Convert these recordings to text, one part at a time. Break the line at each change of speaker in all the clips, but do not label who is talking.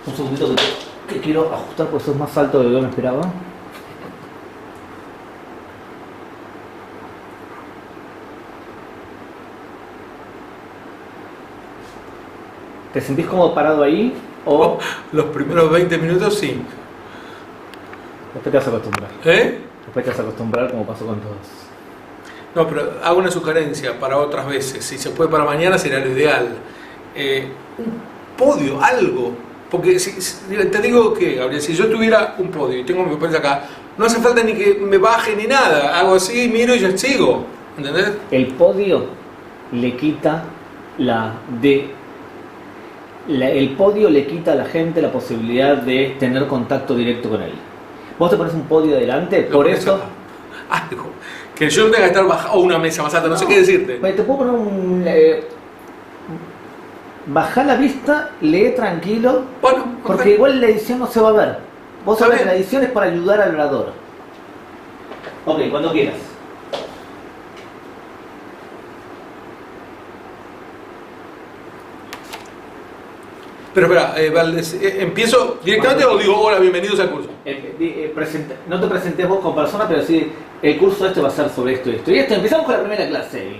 Un segundito que quiero ajustar porque sos más alto de lo que me esperaba. ¿Te sentís cómodo parado ahí? O
los primeros 20 minutos sí.
Después te vas a acostumbrar. Después te vas a acostumbrar como pasó con todos.
No, pero hago una sugerencia para otras veces. Si se puede para mañana sería lo ideal. Un podio, algo. Porque te digo que, Gabriel, si yo tuviera un podio y tengo mi papel acá, no hace falta ni que me baje ni nada. Hago así, miro y ya sigo. ¿Entendés?
El podio le quita el podio le quita a la gente la posibilidad de tener contacto directo con él. Vos te pones un podio adelante, por eso...
Algo. Que yo no tenga que estar bajado, o una mesa más alta, no sé qué decirte.
Te puedo poner un... Bajá la vista, lee tranquilo,
Bueno,
porque igual la edición no se va a ver. Vos sabés que la edición es para ayudar al orador. Ok, cuando quieras.
Pero espera, Valdés, ¿empiezo directamente o digo hola, bienvenidos al curso?
No te presentés vos como persona, pero sí, el curso este va a ser sobre esto y esto. Y empezamos con la primera clase.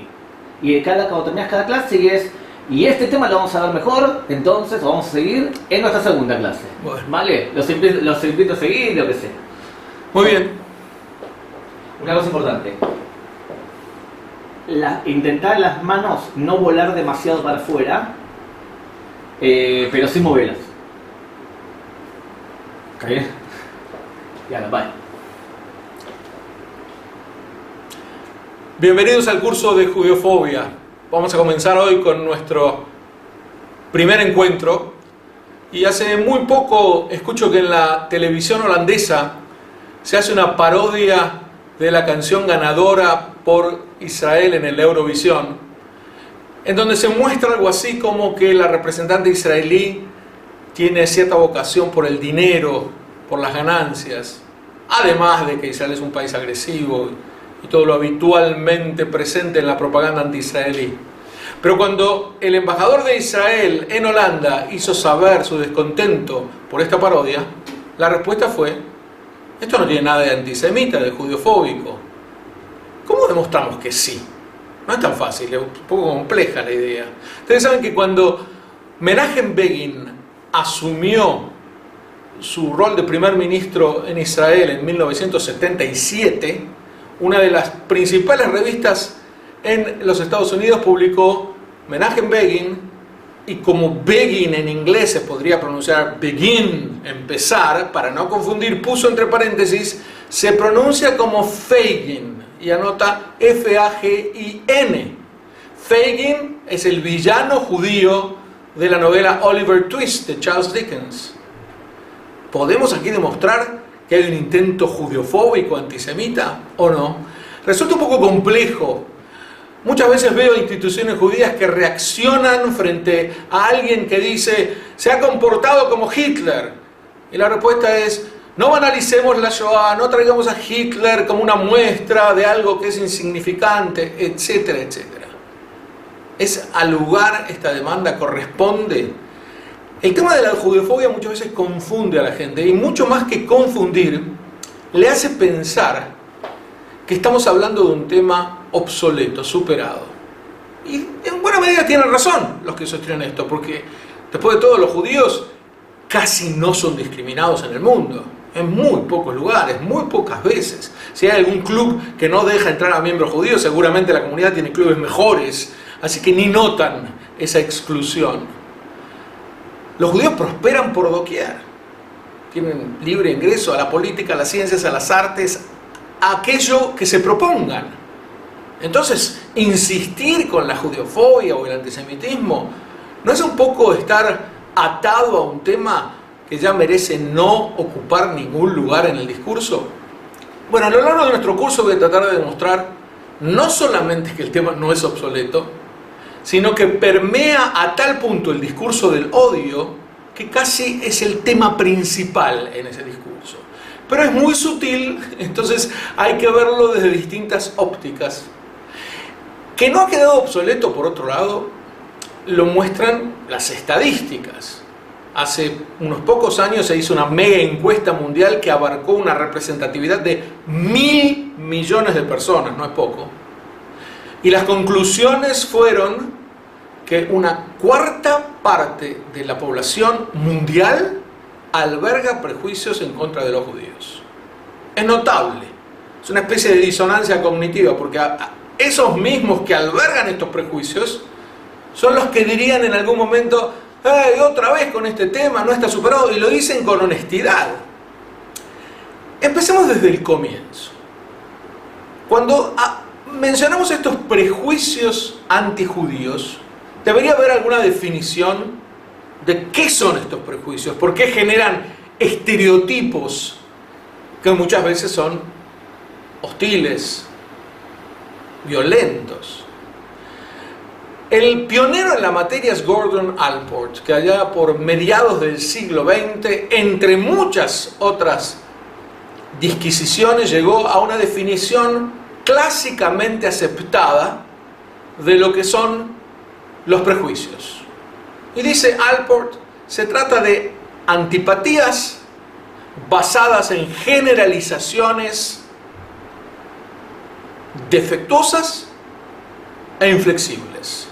Y cuando terminas cada clase y este tema lo vamos a ver mejor, entonces vamos a seguir en nuestra segunda clase.
Bueno.
¿Vale? Los invito a seguir, lo que sea.
Muy bien.
Una cosa importante. Intentar las manos no volar demasiado para afuera, pero sí moverlas. ¿Está bien? Ya, bye.
Bienvenidos al curso de Judeofobia. Vamos a comenzar hoy con nuestro primer encuentro. Y hace muy poco escucho que en la televisión holandesa se hace una parodia de la canción ganadora por Israel en el Eurovisión, en donde se muestra algo así como que la representante israelí tiene cierta vocación por el dinero, por las ganancias, además de que Israel es un país agresivo y todo lo habitualmente presente en la propaganda anti-israelí. Pero cuando el embajador de Israel en Holanda hizo saber su descontento por esta parodia, la respuesta fue: esto no tiene nada de antisemita, de judeofóbico. ¿Cómo demostramos que sí? No es tan fácil, es un poco compleja la idea. Ustedes saben que cuando Menachem Begin asumió su rol de primer ministro en Israel en 1977, una de las principales revistas en los Estados Unidos publicó Menachem Begin, y como Begin en inglés se podría pronunciar begin, empezar, para no confundir, puso entre paréntesis, se pronuncia como Fagin, y anota F-A-G-I-N. Fagin es el villano judío de la novela Oliver Twist de Charles Dickens. ¿Podemos aquí demostrar que hay un intento judeofóbico, antisemita, o no? Resulta un poco complejo. Muchas veces veo instituciones judías que reaccionan frente a alguien que dice se ha comportado como Hitler. Y la respuesta es: no banalicemos la Shoah, no traigamos a Hitler como una muestra de algo que es insignificante, etcétera, etcétera. ¿Es al lugar esta demanda? ¿Corresponde? El tema de la judeofobia muchas veces confunde a la gente, y mucho más que confundir, le hace pensar que estamos hablando de un tema obsoleto, superado. Y en buena medida tienen razón los que sostienen esto, porque después de todo los judíos casi no son discriminados en el mundo. En muy pocos lugares, muy pocas veces. Si hay algún club que no deja entrar a miembros judíos, seguramente la comunidad tiene clubes mejores, así que ni notan esa exclusión. Los judíos prosperan por doquier. Tienen libre ingreso a la política, a las ciencias, a las artes, a aquello que se propongan. Entonces, insistir con la judeofobia o el antisemitismo ¿no es un poco estar atado a un tema que ya merece no ocupar ningún lugar en el discurso? Bueno, a lo largo de nuestro curso voy a tratar de demostrar no solamente que el tema no es obsoleto, sino que permea a tal punto el discurso del odio que casi es el tema principal en ese discurso. Pero es muy sutil, entonces hay que verlo desde distintas ópticas. Que no ha quedado obsoleto, por otro lado, lo muestran las estadísticas. hace unos pocos años se hizo una mega encuesta mundial que abarcó una representatividad de 1.000 millones de personas, no es poco. Y las conclusiones fueron que una cuarta parte de la población mundial alberga prejuicios en contra de los judíos. Es notable, es una especie de disonancia cognitiva, porque esos mismos que albergan estos prejuicios son los que dirían en algún momento: ¡hey, otra vez con este tema, no está superado! Y lo dicen con honestidad. Empecemos desde el comienzo. Cuando mencionamos estos prejuicios antijudíos, debería haber alguna definición de qué son estos prejuicios, por qué generan estereotipos que muchas veces son hostiles, violentos. El pionero en la materia es Gordon Allport, que allá por mediados del siglo XX, entre muchas otras disquisiciones, llegó a una definición clásicamente aceptada de lo que son los prejuicios. Y dice Allport, se trata de antipatías basadas en generalizaciones defectuosas e inflexibles.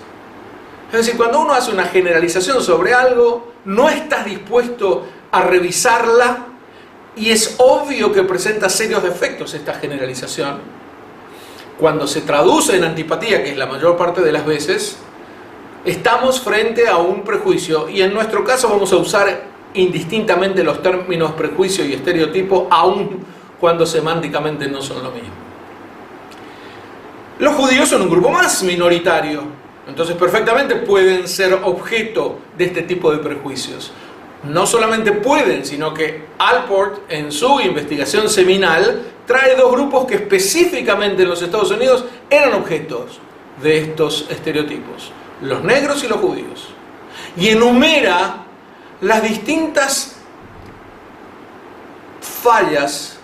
Es decir, cuando uno hace una generalización sobre algo, no estás dispuesto a revisarla y es obvio que presenta serios defectos esta generalización. Cuando se traduce en antipatía, que es la mayor parte de las veces, estamos frente a un prejuicio, y en nuestro caso vamos a usar indistintamente los términos prejuicio y estereotipo, aun cuando semánticamente no son lo mismo. Los judíos son un grupo más minoritario, entonces perfectamente pueden ser objeto de este tipo de prejuicios. No solamente pueden, sino que Allport, en su investigación seminal, trae dos grupos que específicamente en los Estados Unidos eran objetos de estos estereotipos: los negros y los judíos. Y enumera las distintas fallas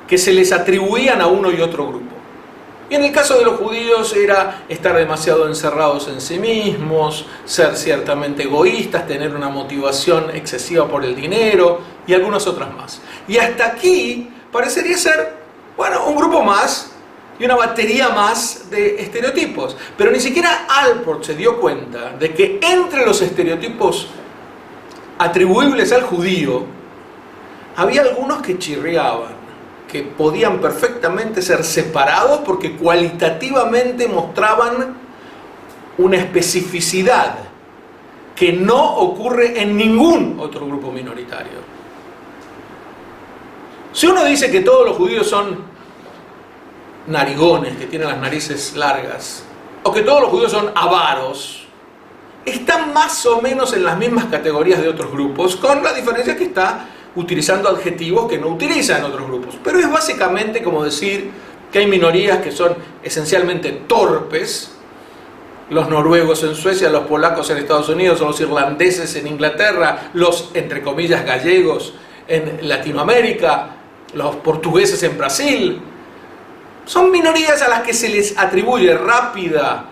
que se les atribuían a uno y otro grupo. Y en el caso de los judíos era estar demasiado encerrados en sí mismos, ser ciertamente egoístas, tener una motivación excesiva por el dinero y algunas otras más. Y hasta aquí parecería ser, bueno, un grupo más y una batería más de estereotipos. Pero ni siquiera Allport se dio cuenta de que entre los estereotipos atribuibles al judío había algunos que chirriaban, que podían perfectamente ser separados porque cualitativamente mostraban una especificidad que no ocurre en ningún otro grupo minoritario. Si uno dice que todos los judíos son narigones, que tienen las narices largas, o que todos los judíos son avaros, están más o menos en las mismas categorías de otros grupos, con la diferencia que está utilizando adjetivos que no utilizan otros grupos. Pero es básicamente como decir que hay minorías que son esencialmente torpes: los noruegos en Suecia, los polacos en Estados Unidos, o los irlandeses en Inglaterra, los, entre comillas, gallegos en Latinoamérica, los portugueses en Brasil. Son minorías a las que se les atribuye rápida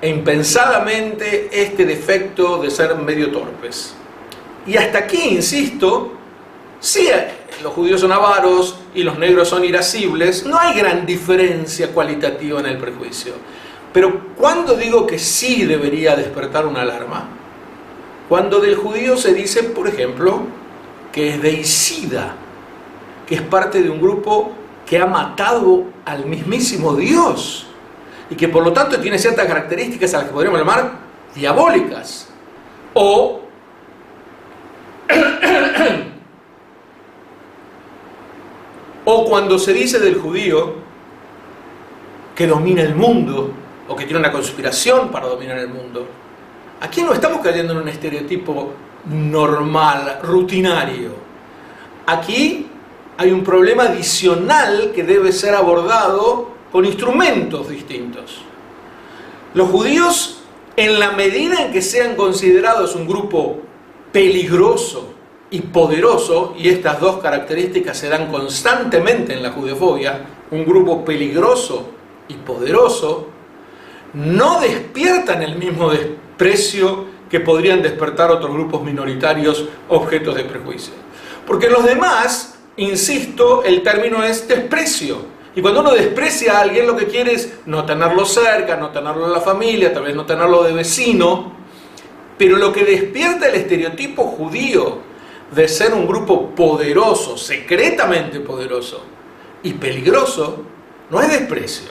e impensadamente este defecto de ser medio torpes. Y hasta aquí, insisto, si los judíos son avaros y los negros son irascibles, no hay gran diferencia cualitativa en el prejuicio. Pero ¿cuándo digo que sí debería despertar una alarma? Cuando del judío se dice, por ejemplo, que es deicida, que es parte de un grupo que ha matado al mismísimo Dios y que por lo tanto tiene ciertas características a las que podríamos llamar diabólicas. O cuando se dice del judío que domina el mundo o que tiene una conspiración para dominar el mundo. Aquí no estamos cayendo en un estereotipo normal, rutinario. Aquí hay un problema adicional que debe ser abordado con instrumentos distintos. Los judíos, en la medida en que sean considerados un grupo peligroso y poderoso, y estas dos características se dan constantemente en la judeofobia, un grupo peligroso y poderoso, no despiertan el mismo desprecio que podrían despertar otros grupos minoritarios objetos de prejuicio. Porque los demás, insisto, el término es desprecio. Y cuando uno desprecia a alguien, lo que quiere es no tenerlo cerca, no tenerlo en la familia, tal vez no tenerlo de vecino. Pero lo que despierta el estereotipo judío de ser un grupo poderoso, secretamente poderoso y peligroso, no es desprecio.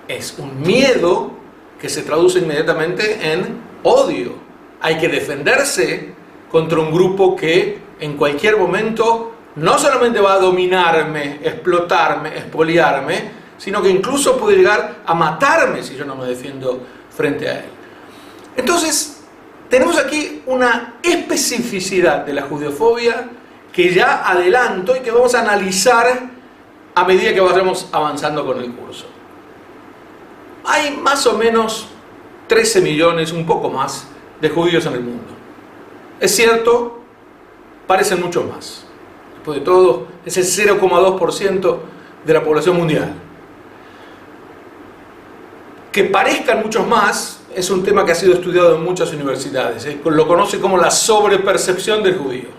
Es un miedo que se traduce inmediatamente en odio. Hay que defenderse contra un grupo que en cualquier momento no solamente va a dominarme, explotarme, expoliarme, sino que incluso puede llegar a matarme si yo no me defiendo frente a él. Entonces, tenemos aquí una especificidad de la judeofobia que ya adelanto y que vamos a analizar a medida que vayamos avanzando con el curso. Hay más o menos 13 millones, un poco más, de judíos en el mundo. Es cierto, parecen mucho más. Después de todo, es el 0,2% de la población mundial. Que parezcan muchos más es un tema que ha sido estudiado en muchas universidades. Lo conoce como la sobrepercepción del judío.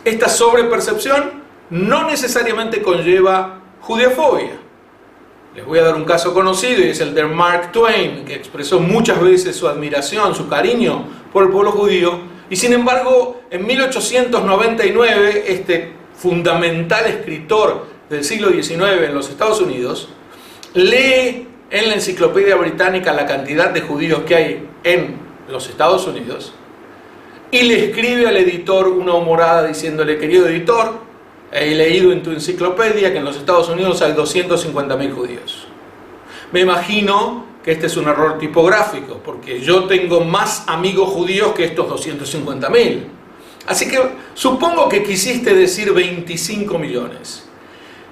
Esta sobrepercepción no necesariamente conlleva judeofobia. Les voy a dar un caso conocido y es el de Mark Twain, que expresó muchas veces su admiración, su cariño por el pueblo judío, y sin embargo, en 1899, este fundamental escritor del siglo XIX en los Estados Unidos, lee en la enciclopedia británica la cantidad de judíos que hay en los Estados Unidos y le escribe al editor una humorada diciéndole: querido editor, he leído en tu enciclopedia que en los Estados Unidos hay 250.000 judíos. Me imagino que este es un error tipográfico, porque yo tengo más amigos judíos que estos 250.000. Así que supongo que quisiste decir 25 millones.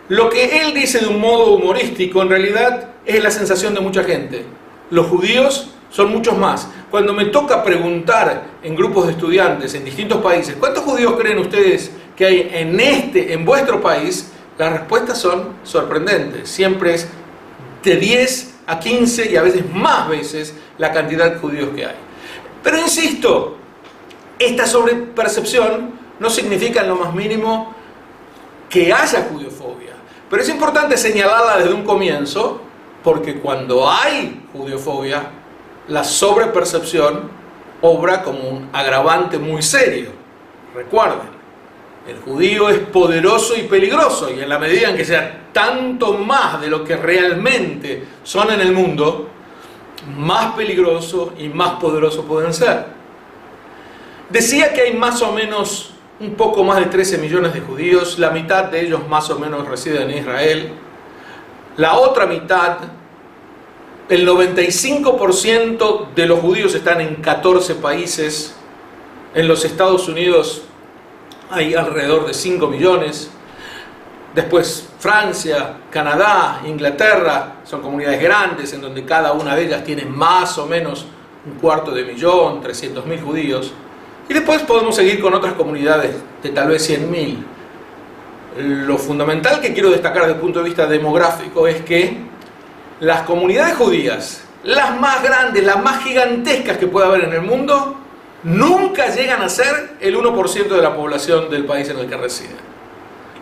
Lo que él dice de un modo humorístico, en realidad, es la sensación de mucha gente. Los judíos son muchos más. Cuando me toca preguntar en grupos de estudiantes en distintos países, ¿cuántos judíos creen ustedes que hay en vuestro país? Las respuestas son sorprendentes. Siempre es de 10 a 15 y a veces más veces la cantidad de judíos que hay. Pero insisto, esta sobrepercepción no significa en lo más mínimo que haya judeofobia. Pero es importante señalarla desde un comienzo, porque cuando hay judeofobia, la sobrepercepción obra como un agravante muy serio. Recuerden, el judío es poderoso y peligroso, y en la medida en que sea tanto más de lo que realmente son en el mundo, más peligroso y más poderoso pueden ser. Decía que hay más o menos un poco más de 13 millones de judíos, la mitad de ellos más o menos residen en Israel, la otra mitad, el 95% de los judíos están en 14 países. En los Estados Unidos hay alrededor de 5 millones. Después Francia, Canadá, Inglaterra, son comunidades grandes en donde cada una de ellas tiene más o menos 250.000, 300.000 judíos. Y después podemos seguir con otras comunidades de tal vez 100.000. Lo fundamental que quiero destacar desde el punto de vista demográfico es que las comunidades judías, las más grandes, las más gigantescas que pueda haber en el mundo, nunca llegan a ser el 1% de la población del país en el que residen.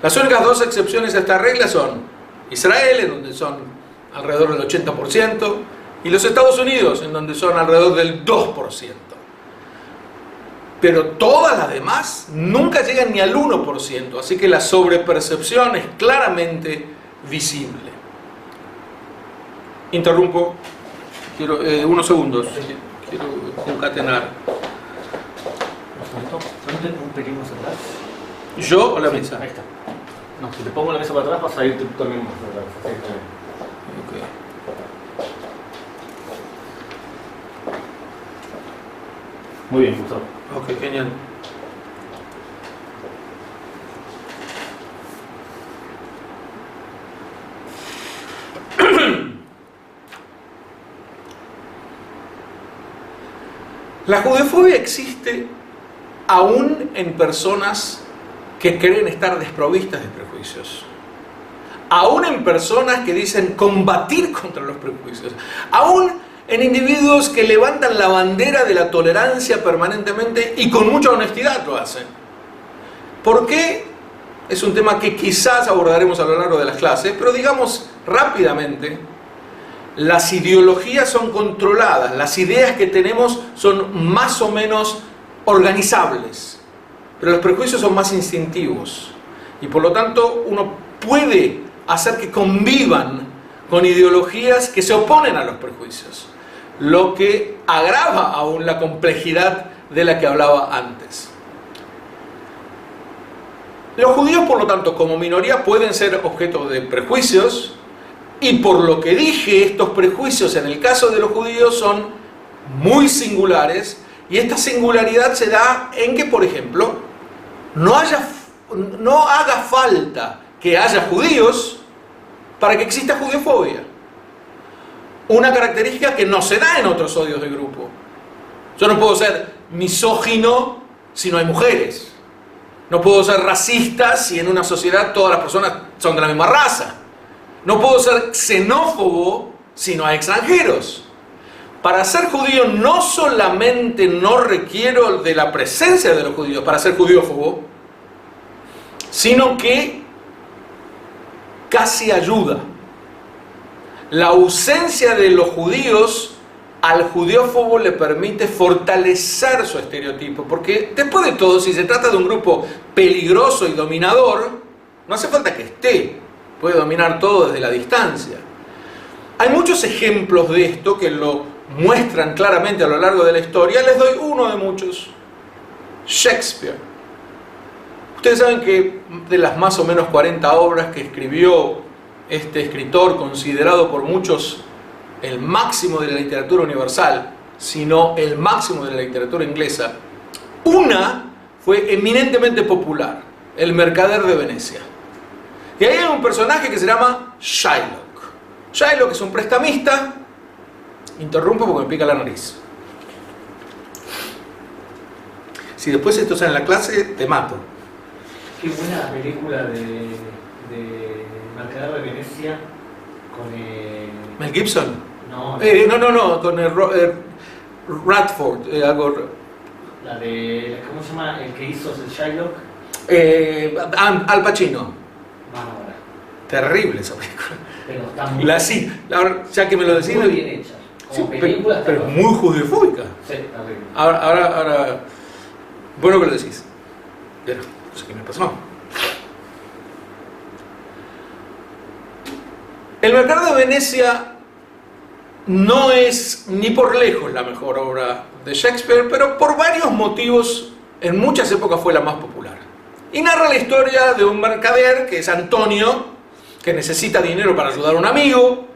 Las únicas dos excepciones a esta regla son Israel, en donde son alrededor del 80%, y los Estados Unidos, en donde son alrededor del 2%. Pero todas las demás nunca llegan ni al 1%, así que la sobrepercepción es claramente visible. Interrumpo, unos segundos, quiero concatenar.
Un pequeño celular.
¿Yo o la mesa?
Ahí está. No, si te pongo la mesa para atrás vas a ir tú también más para atrás. Ahí está bien.
Okay.
Muy bien, Gustavo.
Ok, genial. La judeofobia existe aún en personas que creen estar desprovistas de prejuicios. Aún en personas que dicen combatir contra los prejuicios. Aún en individuos que levantan la bandera de la tolerancia permanentemente y con mucha honestidad lo hacen. ¿Por qué? Es un tema que quizás abordaremos a lo largo de las clases, pero digamos rápidamente, las ideologías son controladas, las ideas que tenemos son más o menos organizables, pero los prejuicios son más instintivos y por lo tanto uno puede hacer que convivan con ideologías que se oponen a los prejuicios, lo que agrava aún la complejidad de la que hablaba antes. Los judíos, por lo tanto, como minoría pueden ser objeto de prejuicios y por lo que dije, estos prejuicios en el caso de los judíos son muy singulares y esta singularidad se da en que, por ejemplo, no haga falta que haya judíos para que exista judeofobia. Una característica que no se da en otros odios de grupo. Yo no puedo ser misógino si no hay mujeres. No puedo ser racista si en una sociedad todas las personas son de la misma raza. No puedo ser xenófobo si no hay extranjeros. Para ser judío no solamente no requiero de la presencia de los judíos para ser judiófobo, sino que casi ayuda. La ausencia de los judíos al judiófobo le permite fortalecer su estereotipo, porque después de todo, si se trata de un grupo peligroso y dominador, no hace falta que esté, puede dominar todo desde la distancia. Hay muchos ejemplos de esto que lo muestran claramente a lo largo de la historia. Les doy uno de muchos: Shakespeare. Ustedes saben que de las más o menos 40 obras que escribió este escritor, considerado por muchos el máximo de la literatura universal, sino el máximo de la literatura inglesa, una fue eminentemente popular: El mercader de Venecia. Y ahí hay un personaje que se llama Shylock. Shylock es un prestamista. Interrumpo porque me pica la nariz. Si después esto sale en la clase, te mato.
Qué buena película de Mercader de Venecia con
Mel Gibson.
No,
con el Radford.
la de, ¿cómo se llama? El que hizo el Shylock.
Al Pacino.
Ahora.
Terrible esa película.
Pero está muy
ya que me lo decís.
Muy bien hecha. Como
Sí,
película,
pero muy judeofóbica.
Sí, terrible.
Ahora, bueno que lo decís. Pero, no sé qué me pasó. El mercader de Venecia no es ni por lejos la mejor obra de Shakespeare, pero por varios motivos en muchas épocas fue la más popular. Y narra la historia de un mercader que es Antonio, que necesita dinero para ayudar a un amigo.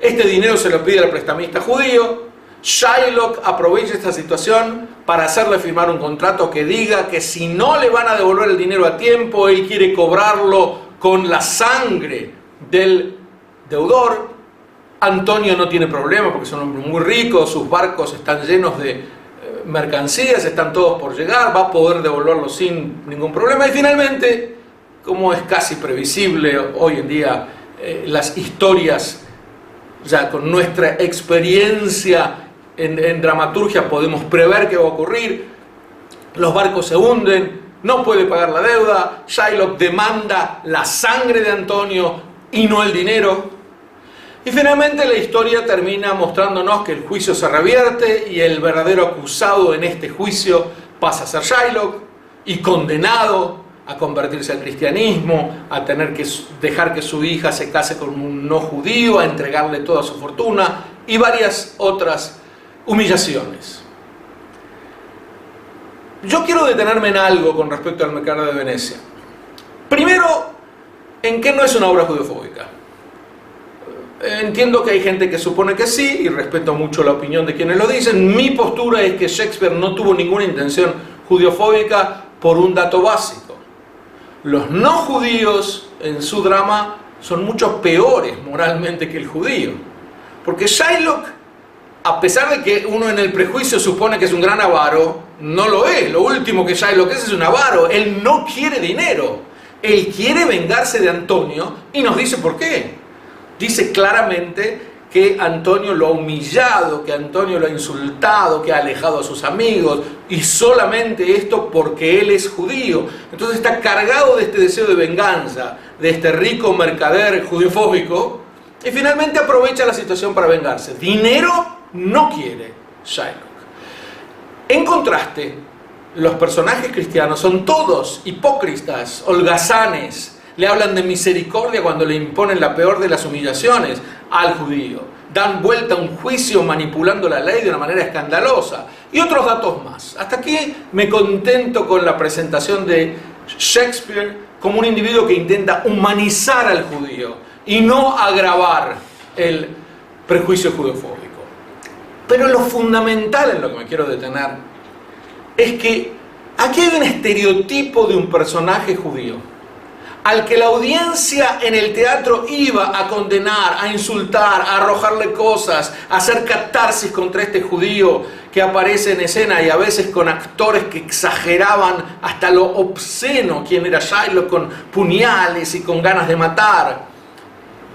Este dinero se lo pide al prestamista judío. Shylock aprovecha esta situación para hacerle firmar un contrato que diga que si no le van a devolver el dinero a tiempo, él quiere cobrarlo con la sangre del deudor. Antonio no tiene problema porque son hombres muy ricos, sus barcos están llenos de mercancías, están todos por llegar, va a poder devolverlo sin ningún problema. Y finalmente, como es casi previsible hoy en día, las historias, ya con nuestra experiencia en dramaturgia podemos prever qué va a ocurrir. Los barcos se hunden, no puede pagar la deuda, Shylock demanda la sangre de Antonio y no el dinero. Y finalmente la historia termina mostrándonos que el juicio se revierte y el verdadero acusado en este juicio pasa a ser Shylock y condenado a convertirse al cristianismo, a tener que dejar que su hija se case con un no judío, a entregarle toda su fortuna y varias otras humillaciones. Yo quiero detenerme en algo con respecto al mercader de Venecia. Primero, en que no es una obra judeofóbica. Entiendo que hay gente que supone que sí, y respeto mucho la opinión de quienes lo dicen. Mi postura es que Shakespeare no tuvo ninguna intención judeofóbica por un dato básico. Los no judíos en su drama son mucho peores moralmente que el judío. Porque Shylock, a pesar de que uno en el prejuicio supone que es un gran avaro, no lo es. Lo último que Shylock es un avaro. Él no quiere dinero. Él quiere vengarse de Antonio y nos dice por qué. Dice claramente que Antonio lo ha humillado, que Antonio lo ha insultado, que ha alejado a sus amigos, y solamente esto porque él es judío. Entonces está cargado de este deseo de venganza, de este rico mercader judeofóbico, y finalmente aprovecha la situación para vengarse. Dinero no quiere Shylock. En contraste, los personajes cristianos son todos hipócritas, holgazanes. Le hablan de misericordia cuando le imponen la peor de las humillaciones al judío. Dan vuelta a un juicio manipulando la ley de una manera escandalosa. Y otros datos más. Hasta aquí me contento con la presentación de Shakespeare como un individuo que intenta humanizar al judío y no agravar el prejuicio judeofóbico. Pero lo fundamental en lo que me quiero detener es que aquí hay un estereotipo de un personaje judío al que la audiencia en el teatro iba a condenar, a insultar, a arrojarle cosas, a hacer catarsis contra este judío que aparece en escena, y a veces con actores que exageraban hasta lo obsceno quién era Shylock, con puñales y con ganas de matar.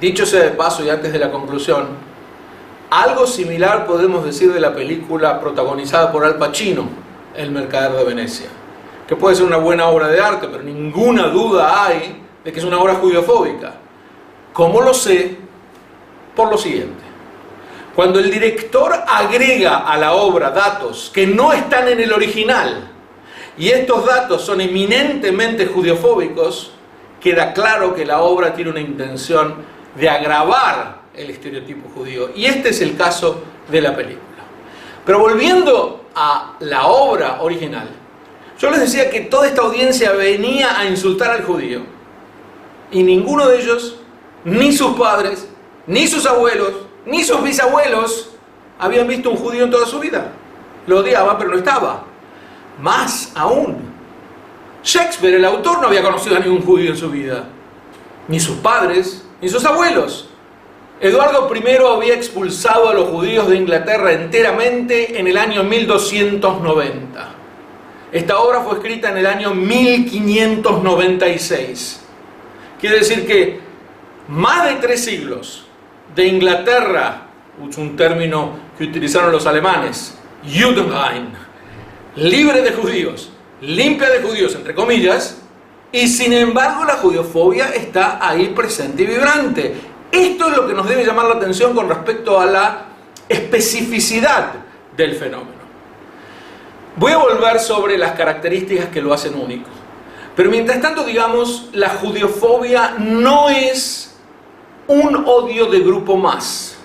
Dicho sea de paso y antes de la conclusión, algo similar podemos decir de la película protagonizada por Al Pacino, El mercader de Venecia, que puede ser una buena obra de arte, pero ninguna duda hay de que es una obra judeofóbica. ¿Cómo lo sé? Por lo siguiente. Cuando el director agrega a la obra datos que no están en el original, y estos datos son eminentemente judeofóbicos, queda claro que la obra tiene una intención de agravar el estereotipo judío. Y este es el caso de la película. Pero volviendo a la obra original, yo les decía que toda esta audiencia venía a insultar al judío, y ninguno de ellos, ni sus padres, ni sus abuelos, ni sus bisabuelos, habían visto un judío en toda su vida. Lo odiaban, pero no estaba. Más aún, Shakespeare, el autor, no había conocido a ningún judío en su vida, ni sus padres, ni sus abuelos. Eduardo I había expulsado a los judíos de Inglaterra enteramente en el año 1290. Esta obra fue escrita en el año 1596. Quiere decir que más de 3 siglos de Inglaterra, un término que utilizaron los alemanes, Judenrein, libre de judíos, limpia de judíos, entre comillas, y sin embargo la judeofobia está ahí presente y vibrante. Esto es lo que nos debe llamar la atención con respecto a la especificidad del fenómeno. Voy a volver sobre las características que lo hacen único. Pero mientras tanto, digamos, la judeofobia no es un odio de grupo más.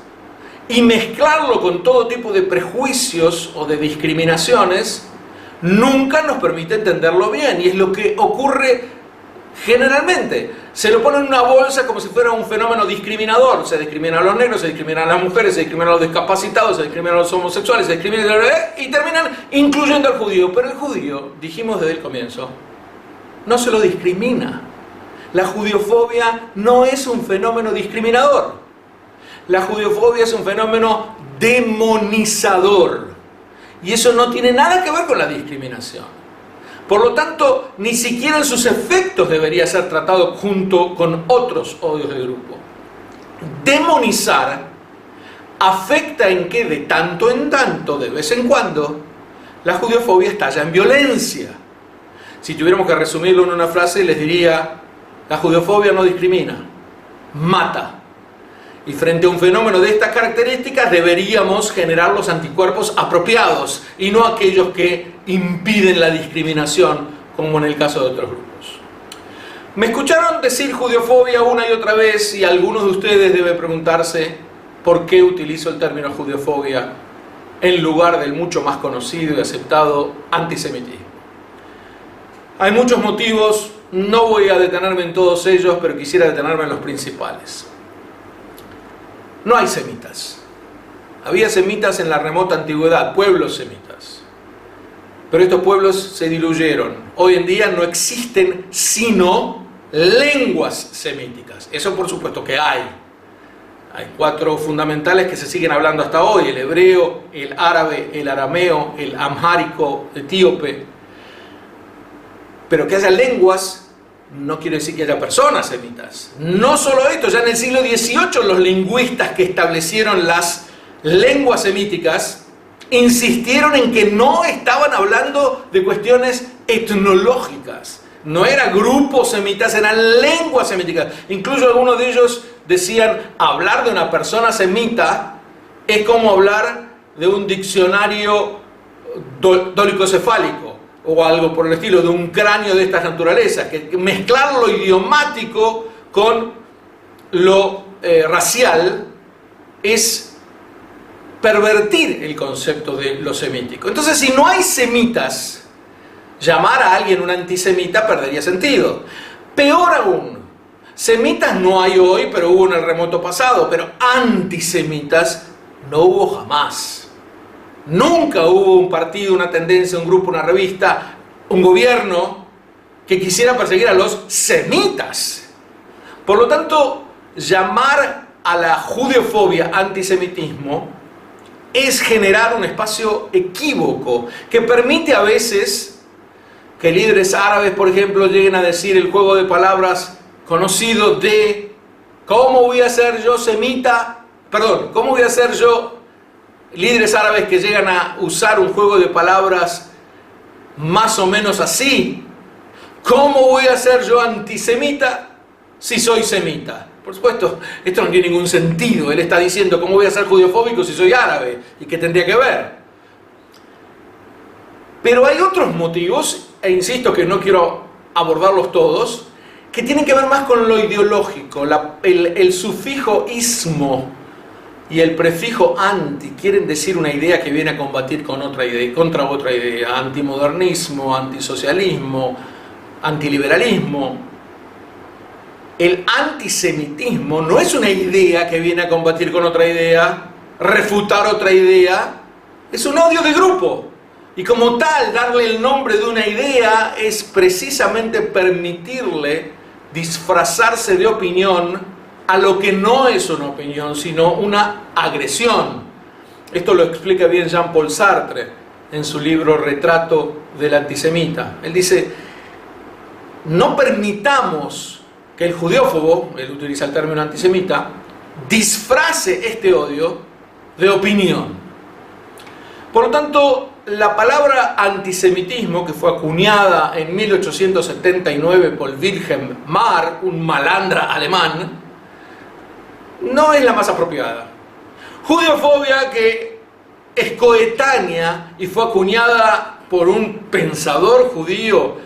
Y mezclarlo con todo tipo de prejuicios o de discriminaciones nunca nos permite entenderlo bien. Y es lo que ocurre generalmente. Se lo pone en una bolsa como si fuera un fenómeno discriminador. Se discrimina a los negros, se discrimina a las mujeres, se discrimina a los discapacitados, se discrimina a los homosexuales, se discrimina y terminan incluyendo al judío. Pero el judío, dijimos desde el comienzo, no se lo discrimina. La judeofobia no es un fenómeno discriminador. La judeofobia es un fenómeno demonizador. Y eso no tiene nada que ver con la discriminación. Por lo tanto, ni siquiera en sus efectos debería ser tratado junto con otros odios de grupo. Demonizar afecta en que de tanto en tanto, de vez en cuando, la judeofobia estalla en violencia. Si tuviéramos que resumirlo en una frase, les diría: la judeofobia no discrimina, mata. Y frente a un fenómeno de estas características deberíamos generar los anticuerpos apropiados y no aquellos que impiden la discriminación, como en el caso de otros grupos. Me escucharon decir judeofobia una y otra vez, y algunos de ustedes deben preguntarse por qué utilizo el término judeofobia en lugar del mucho más conocido y aceptado antisemitismo. Hay muchos motivos, no voy a detenerme en todos ellos, pero quisiera detenerme en los principales. No hay semitas. Había semitas en la remota antigüedad, pueblos semitas. Pero estos pueblos se diluyeron. Hoy en día no existen sino lenguas semíticas. Eso por supuesto que hay. Hay 4 fundamentales que se siguen hablando hasta hoy: el hebreo, el árabe, el arameo, el amhárico, etíope. Pero que haya lenguas no quiere decir que haya personas semitas. No solo esto, ya en el siglo XVIII los lingüistas que establecieron las lenguas semíticas insistieron en que no estaban hablando de cuestiones etnológicas. No eran grupos semitas, eran lenguas semíticas. Incluso algunos de ellos decían, hablar de una persona semita es como hablar de un diccionario dólico-cefálico o algo por el estilo, de un cráneo de estas naturalezas, que mezclar lo idiomático con lo racial es pervertir el concepto de lo semítico. Entonces, si no hay semitas, llamar a alguien un antisemita perdería sentido. Peor aún, semitas no hay hoy, pero hubo en el remoto pasado, pero antisemitas no hubo jamás. Nunca hubo un partido, una tendencia, un grupo, una revista, un gobierno que quisiera perseguir a los semitas. Por lo tanto, llamar a la judeofobia antisemitismo es generar un espacio equívoco que permite a veces que líderes árabes, por ejemplo, lleguen a decir el juego de palabras conocido de ¿cómo voy a ser yo semita? Perdón, ¿cómo voy a ser yo? Líderes árabes que llegan a usar un juego de palabras más o menos así. ¿Cómo voy a ser yo antisemita si soy semita? Por supuesto, esto no tiene ningún sentido. Él está diciendo, ¿cómo voy a ser judeofóbico si soy árabe? ¿Y qué tendría que ver? Pero hay otros motivos, e insisto que no quiero abordarlos todos, que tienen que ver más con lo ideológico. El sufijo ismo y el prefijo anti quieren decir una idea que viene a combatir con otra idea, contra otra idea. Antimodernismo, antisocialismo, antiliberalismo. El antisemitismo no es una idea que viene a combatir con otra idea, refutar otra idea, es un odio de grupo. Y como tal, darle el nombre de una idea es precisamente permitirle disfrazarse de opinión a lo que no es una opinión, sino una agresión. Esto lo explica bien Jean-Paul Sartre en su libro Retrato del antisemita. Él dice, no permitamos que el judeófobo, él utiliza el término antisemita, disfrace este odio de opinión. Por lo tanto, la palabra antisemitismo, que fue acuñada en 1879 por Wilhelm Marr, un malandra alemán, no es la más apropiada. Judeofobia, que es coetánea y fue acuñada por un pensador judío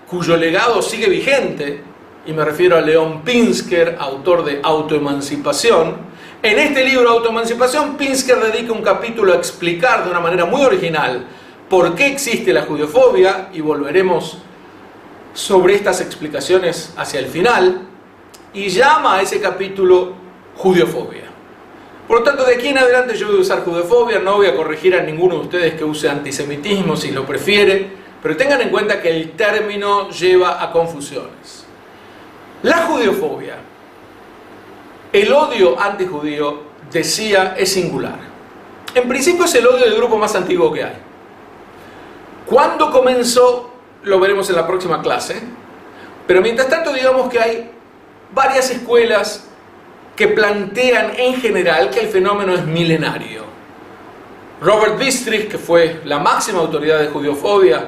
cuyo legado sigue vigente, y me refiero a Leon Pinsker, autor de Autoemancipación. En este libro, Autoemancipación, Pinsker dedica un capítulo a explicar de una manera muy original por qué existe la judeofobia, y volveremos sobre estas explicaciones hacia el final, y llama a ese capítulo judeofobia. Por lo tanto, de aquí en adelante yo voy a usar judeofobia, no voy a corregir a ninguno de ustedes que use antisemitismo si lo prefiere, pero tengan en cuenta que el término lleva a confusiones. La judeofobia, el odio antijudío, decía, es singular. En principio es el odio del grupo más antiguo que hay. ¿Cuándo comenzó? Lo veremos en la próxima clase. Pero mientras tanto, digamos que hay varias escuelas que plantean en general que el fenómeno es milenario. Robert Wistrich, que fue la máxima autoridad de judeofobia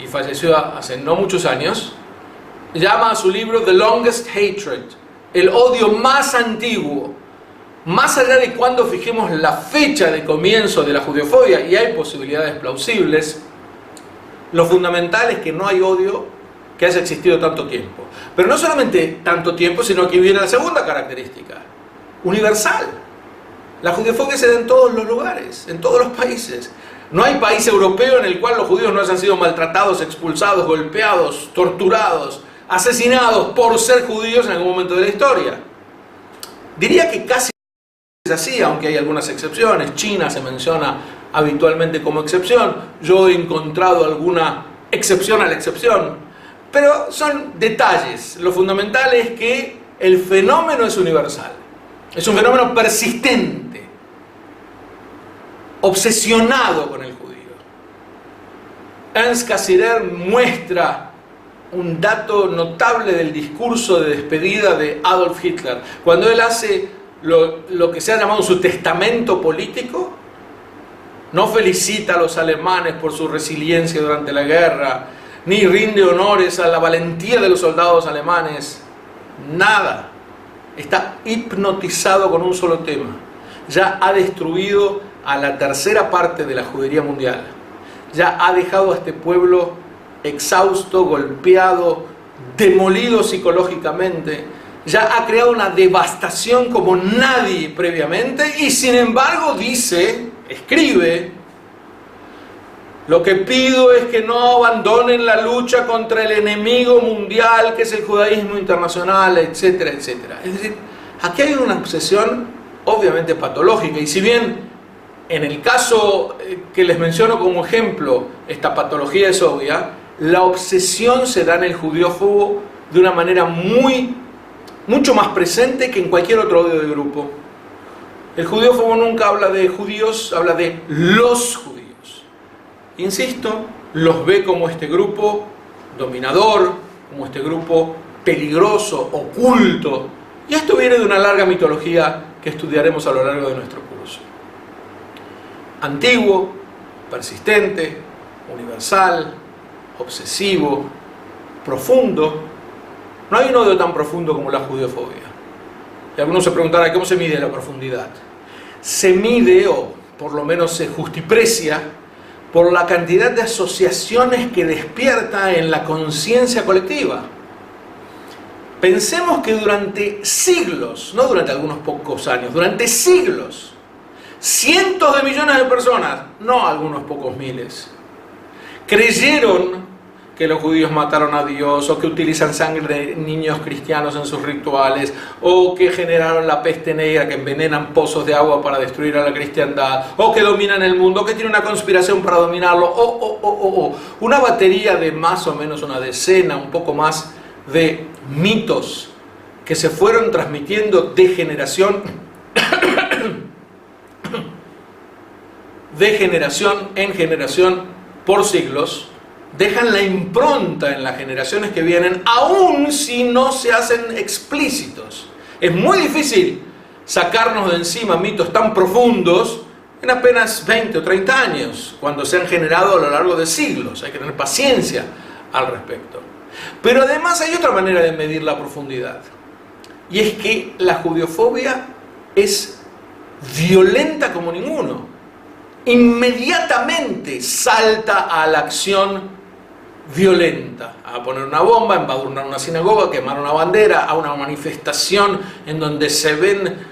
y falleció hace no muchos años, llama a su libro The Longest Hatred, el odio más antiguo. Más allá de cuando fijemos la fecha de comienzo de la judeofobia, y hay posibilidades plausibles, lo fundamental es que no hay odio que haya existido tanto tiempo. Pero no solamente tanto tiempo, sino que viene la segunda característica, universal. La judeofobia se da en todos los lugares, en todos los países. No hay país europeo en el cual los judíos no hayan sido maltratados, expulsados, golpeados, torturados, asesinados por ser judíos en algún momento de la historia. Diría que casi es así, aunque hay algunas excepciones. China se menciona habitualmente como excepción. Yo he encontrado alguna excepción a la excepción. Pero son detalles. Lo fundamental es que el fenómeno es universal. Es un fenómeno persistente, obsesionado con el judío. Ernst Cassirer muestra un dato notable del discurso de despedida de Adolf Hitler. Cuando él hace lo que se ha llamado su testamento político, no felicita a los alemanes por su resiliencia durante la guerra, ni rinde honores a la valentía de los soldados alemanes, nada. Está hipnotizado con un solo tema. Ya ha destruido a la tercera parte de la judería mundial. Ya ha dejado a este pueblo exhausto, golpeado, demolido psicológicamente. Ya ha creado una devastación como nadie previamente y sin embargo escribe: lo que pido es que no abandonen la lucha contra el enemigo mundial que es el judaísmo internacional, etcétera, etcétera. Es decir, aquí hay una obsesión obviamente patológica, y si bien en el caso que les menciono como ejemplo esta patología es obvia, la obsesión se da en el judeófobo de una manera mucho más presente que en cualquier otro odio de grupo. El judeófobo nunca habla de judíos, habla de los judíos. Insisto, los ve como este grupo dominador, como este grupo peligroso, oculto. Y esto viene de una larga mitología que estudiaremos a lo largo de nuestro curso. Antiguo, persistente, universal, obsesivo, profundo. No hay un odio tan profundo como la judeofobia. Y algunos se preguntarán, ¿cómo se mide la profundidad? Se mide, o por lo menos se justiprecia, por la cantidad de asociaciones que despierta en la conciencia colectiva. Pensemos que durante siglos, no durante algunos pocos años, durante siglos, cientos de millones de personas, no algunos pocos miles, creyeron que los judíos mataron a Dios, o que utilizan sangre de niños cristianos en sus rituales, o que generaron la peste negra, que envenenan pozos de agua para destruir a la cristiandad, o que dominan el mundo, o que tienen una conspiración para dominarlo, una batería de más o menos una decena, un poco más, de mitos que se fueron transmitiendo de generación en generación por siglos. Dejan la impronta en las generaciones que vienen, aun si no se hacen explícitos. Es muy difícil sacarnos de encima mitos tan profundos en apenas 20 o 30 años, cuando se han generado a lo largo de siglos. Hay que tener paciencia al respecto. Pero además hay otra manera de medir la profundidad, y es que la judeofobia es violenta como ninguno. Inmediatamente salta a la acción violenta, a poner una bomba, a embadurnar una sinagoga, a quemar una bandera, a una manifestación en donde se ven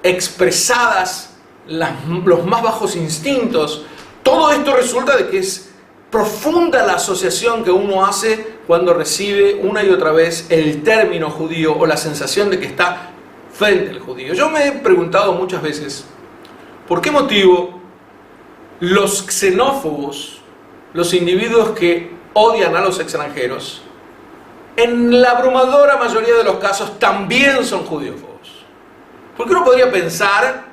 expresadas los más bajos instintos. Todo esto resulta de que es profunda la asociación que uno hace cuando recibe una y otra vez el término judío, o la sensación de que está frente al judío. Yo me he preguntado muchas veces, ¿por qué motivo los xenófobos, los individuos que odian a los extranjeros, en la abrumadora mayoría de los casos también son judeófobos? Porque uno podría pensar,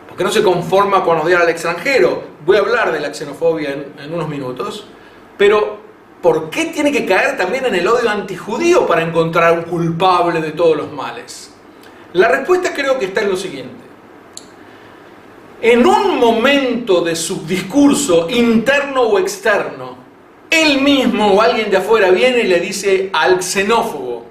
¿por qué no se conforma con odiar al extranjero? Voy a hablar de la xenofobia en unos minutos, pero ¿por qué tiene que caer también en el odio antijudío para encontrar un culpable de todos los males? La respuesta creo que está en lo siguiente. En un momento de su discurso, interno o externo, él mismo o alguien de afuera viene y le dice al xenófobo: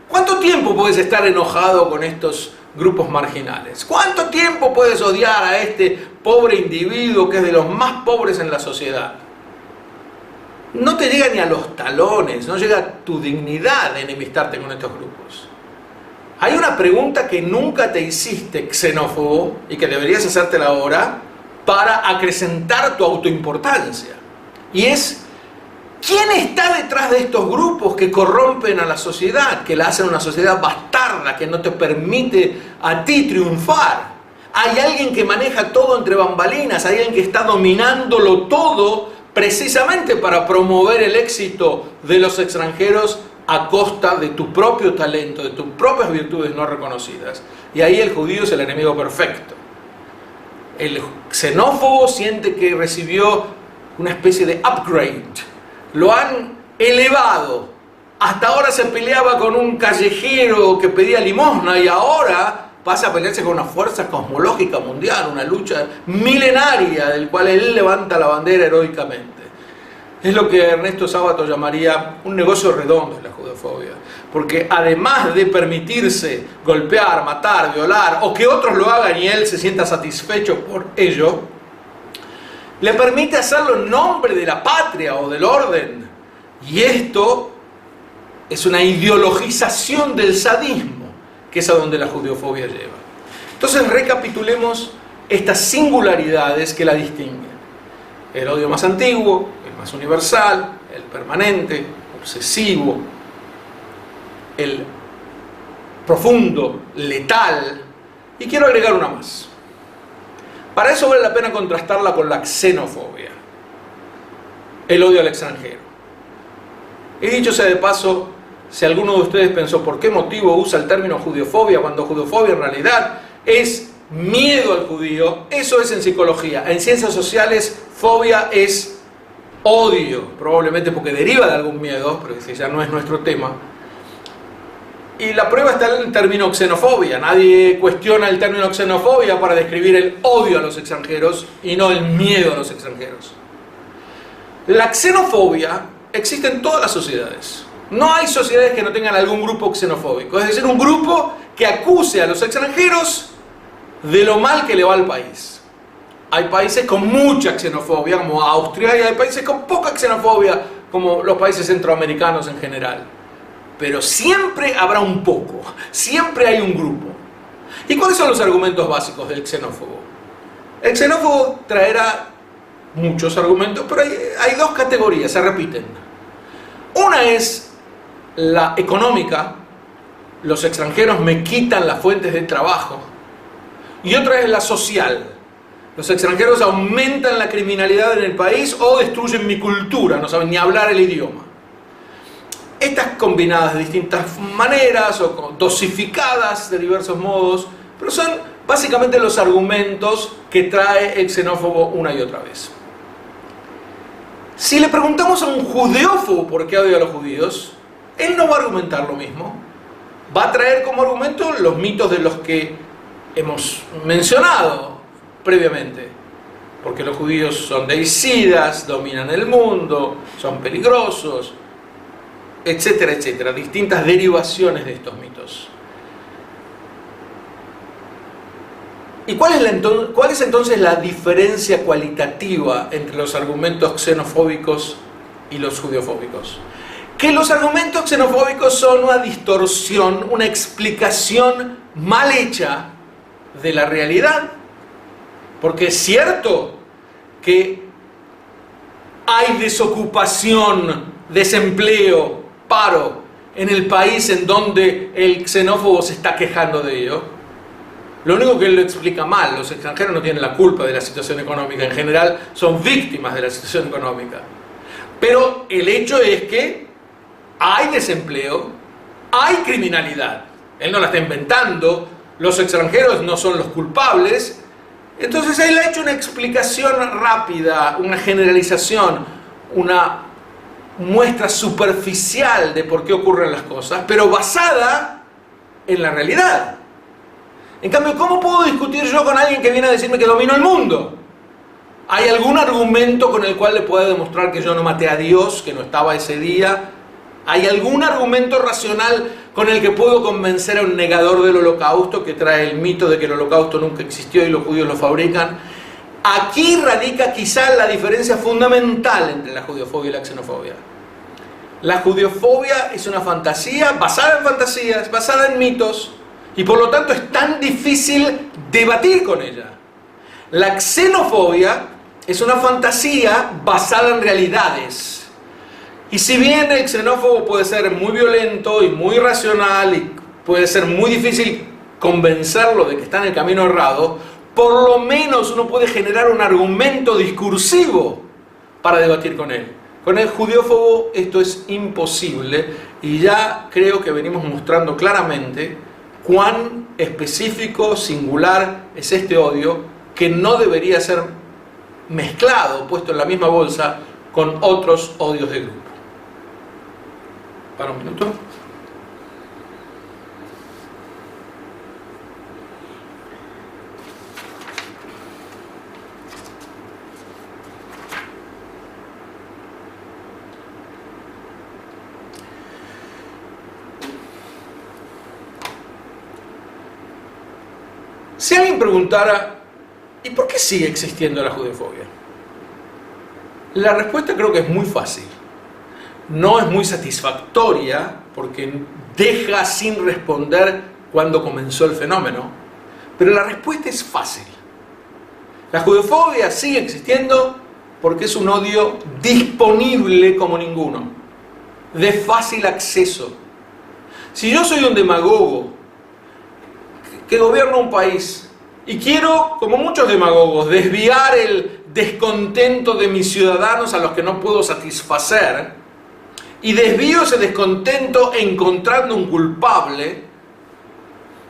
¿cuánto tiempo puedes estar enojado con estos grupos marginales? ¿Cuánto tiempo puedes odiar a este pobre individuo que es de los más pobres en la sociedad? No te llega ni a los talones, no llega a tu dignidad de enemistarte con estos grupos. Hay una pregunta que nunca te hiciste, xenófobo, y que deberías hacértela ahora para acrecentar tu autoimportancia. Y es: ¿quién está detrás de estos grupos que corrompen a la sociedad, que la hacen una sociedad bastarda, que no te permite a ti triunfar? Hay alguien que maneja todo entre bambalinas, hay alguien que está dominándolo todo precisamente para promover el éxito de los extranjeros a costa de tu propio talento, de tus propias virtudes no reconocidas. Y ahí el judío es el enemigo perfecto. El xenófobo siente que recibió una especie de upgrade. Lo han elevado. Hasta ahora se peleaba con un callejero que pedía limosna y ahora pasa a pelearse con una fuerza cosmológica mundial, una lucha milenaria del cual él levanta la bandera heroicamente. Es lo que Ernesto Sábato llamaría un negocio redondo en la judeofobia, porque además de permitirse golpear, matar, violar o que otros lo hagan y él se sienta satisfecho por ello, le permite hacerlo en nombre de la patria o del orden. Y esto es una ideologización del sadismo, que es a donde la judeofobia lleva. Entonces recapitulemos estas singularidades que la distinguen. El odio más antiguo, el más universal, el permanente, obsesivo, el profundo, letal, y quiero agregar una más. Para eso vale la pena contrastarla con la xenofobia, el odio al extranjero. Y dicho sea de paso, si alguno de ustedes pensó por qué motivo usa el término judeofobia cuando judeofobia en realidad es miedo al judío, eso es en psicología. En ciencias sociales, fobia es odio, probablemente porque deriva de algún miedo, pero ese ya no es nuestro tema. Y la prueba está en el término xenofobia. Nadie cuestiona el término xenofobia para describir el odio a los extranjeros y no el miedo a los extranjeros. La xenofobia existe en todas las sociedades. No hay sociedades que no tengan algún grupo xenofóbico, es decir, un grupo que acuse a los extranjeros de lo mal que le va al país. Hay países con mucha xenofobia, como Austria, y hay países con poca xenofobia, como los países centroamericanos en general. Pero siempre habrá un poco, siempre hay un grupo. ¿Y cuáles son los argumentos básicos del xenófobo? El xenófobo traerá muchos argumentos, pero hay dos categorías, se repiten. Una es la económica, los extranjeros me quitan las fuentes de trabajo. Y otra es la social, los extranjeros aumentan la criminalidad en el país o destruyen mi cultura, no saben ni hablar el idioma. Estas combinadas de distintas maneras o dosificadas de diversos modos, pero son básicamente los argumentos que trae el xenófobo una y otra vez. Si le preguntamos a un judeófobo por qué odia a los judíos, él no va a argumentar lo mismo. Va a traer como argumento los mitos de los que hemos mencionado previamente. Porque los judíos son deicidas, dominan el mundo, son peligrosos, etcétera, etcétera. Distintas derivaciones de estos mitos. ¿Y cuál es entonces la diferencia cualitativa entre los argumentos xenofóbicos y los judeofóbicos? Que los argumentos xenofóbicos son una distorsión, una explicación mal hecha de la realidad. Porque es cierto que hay desocupación, desempleo, paro en el país en donde el xenófobo se está quejando de ello. Lo único que él lo explica mal, los extranjeros no tienen la culpa de la situación económica, en general son víctimas de la situación económica. Pero el hecho es que hay desempleo, hay criminalidad. Él no la está inventando, los extranjeros no son los culpables. Entonces él ha hecho una explicación rápida, una generalización, una muestra superficial de por qué ocurren las cosas, pero basada en la realidad. En cambio, ¿cómo puedo discutir yo con alguien que viene a decirme que domino el mundo? ¿Hay algún argumento con el cual le pueda demostrar que yo no maté a Dios, que no estaba ese día? ¿Hay algún argumento racional con el que puedo convencer a un negador del holocausto que trae el mito de que el holocausto nunca existió y los judíos lo fabrican? Aquí radica quizá la diferencia fundamental entre la judeofobia y la xenofobia. La judeofobia es una fantasía basada en fantasías, basada en mitos, y por lo tanto es tan difícil debatir con ella. La xenofobia es una fantasía basada en realidades. Y si bien el xenófobo puede ser muy violento y muy irracional y puede ser muy difícil convencerlo de que está en el camino errado, por lo menos uno puede generar un argumento discursivo para debatir con él. Con el judeófobo esto es imposible y ya creo que venimos mostrando claramente cuán específico, singular es este odio, que no debería ser mezclado, puesto en la misma bolsa con otros odios de grupo. Para un minuto. Si alguien preguntara, ¿y por qué sigue existiendo la judeofobia? La respuesta creo que es muy fácil. No es muy satisfactoria porque deja sin responder cuándo comenzó el fenómeno, pero la respuesta es fácil. La judeofobia sigue existiendo porque es un odio disponible como ninguno, de fácil acceso. Si yo soy un demagogo que gobierna un país y quiero, como muchos demagogos, desviar el descontento de mis ciudadanos a los que no puedo satisfacer, y desvío ese descontento encontrando un culpable,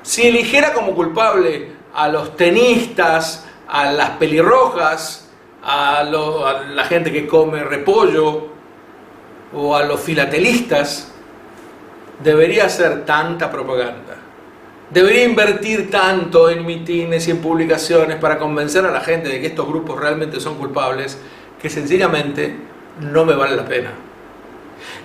si eligiera como culpable a los tenistas, a las pelirrojas, a la gente que come repollo o a los filatelistas, debería hacer tanta propaganda. Debería invertir tanto en mitines y en publicaciones para convencer a la gente de que estos grupos realmente son culpables, que sencillamente no me vale la pena.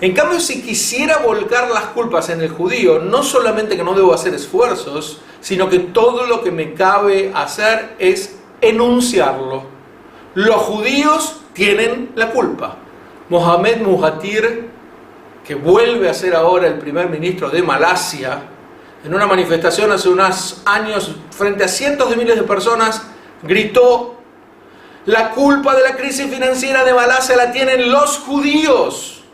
En cambio, si quisiera volcar las culpas en el judío, no solamente que no debo hacer esfuerzos, sino que todo lo que me cabe hacer es enunciarlo. Los judíos tienen la culpa. Mohamed Muhatir, que vuelve a ser ahora el primer ministro de Malasia, en una manifestación hace unos años frente a cientos de miles de personas, gritó: la culpa de la crisis financiera de Malasia la tienen los judíos.